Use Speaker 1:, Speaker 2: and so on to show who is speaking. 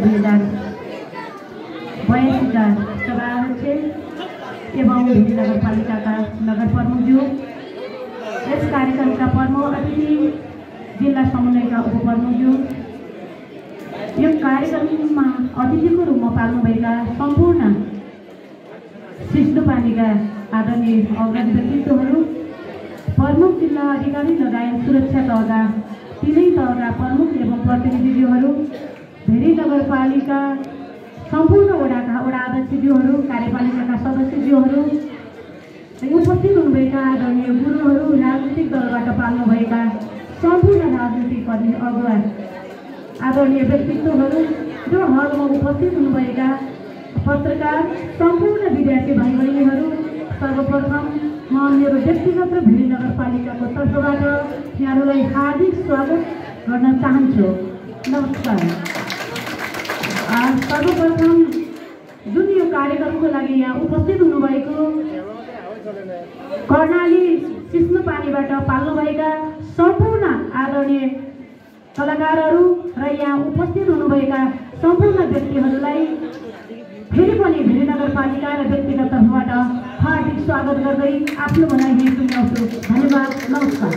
Speaker 1: 2082 का सभाध्यक्ष एवं भेरी नगरपालिकाका नगर प्रमुखज्यू, यस कार्यक्रमका प्रमुख अतिथि जिल्ला समन्वयका उपप्रमुखज्यू, यो कार्यक्रममा अतिथिको रूपमा पाल्नुभएका सम्पूर्ण सिस्नुपानीका आदरणीय अग्रणी व्यक्तित्वहरू, प्रमुख जिल्ला अधिकारी लगायत सुरक्षा तहका तीनै तहका प्रमुख एवं प्रतिनिधिज्यूहरू, भेरी नगरपालिका सम्पूर्ण वडाका वडा अध्यक्षज्यूहरू, कार्यपालिकाका सदस्यज्यूहरू, उपस्थित हुनुभएका आदरणीय गुरुहरू, राजनीतिक दलबाट पाल्नुभएका सम्पूर्ण राजनीतिक कर्मी अगुवा, आदरणीय व्यक्तित्वहरू, जो हलमा उपस्थित हुनुभएका पत्रकार, सम्पूर्ण विद्यार्थी भाइ बहिनीहरू, सर्वप्रथम म मेरो व्यक्तिगत र भेरी नगरपालिकाको तर्फबाट यहाँहरूलाई हार्दिक स्वागत गर्न चाहन्छु। नमस्कार। सर्वप्रथम जुन यो कार्यक्रमको लागि यहाँ उपस्थित हुनुभएको कर्णाली सिस्नुपानीबाट पाल्नुभएका सम्पूर्ण आदरणीय कलाकारहरू र यहाँ उपस्थित हुनुभएका सम्पूर्ण व्यक्तिहरूलाई फेरि पनि भेरी नगरपालिका र व्यक्तिगत तर्फबाट हार्दिक स्वागत गर्दै आफ्नो भनाइ यहीँ पुर्याउँछु। धन्यवाद। नमस्कार।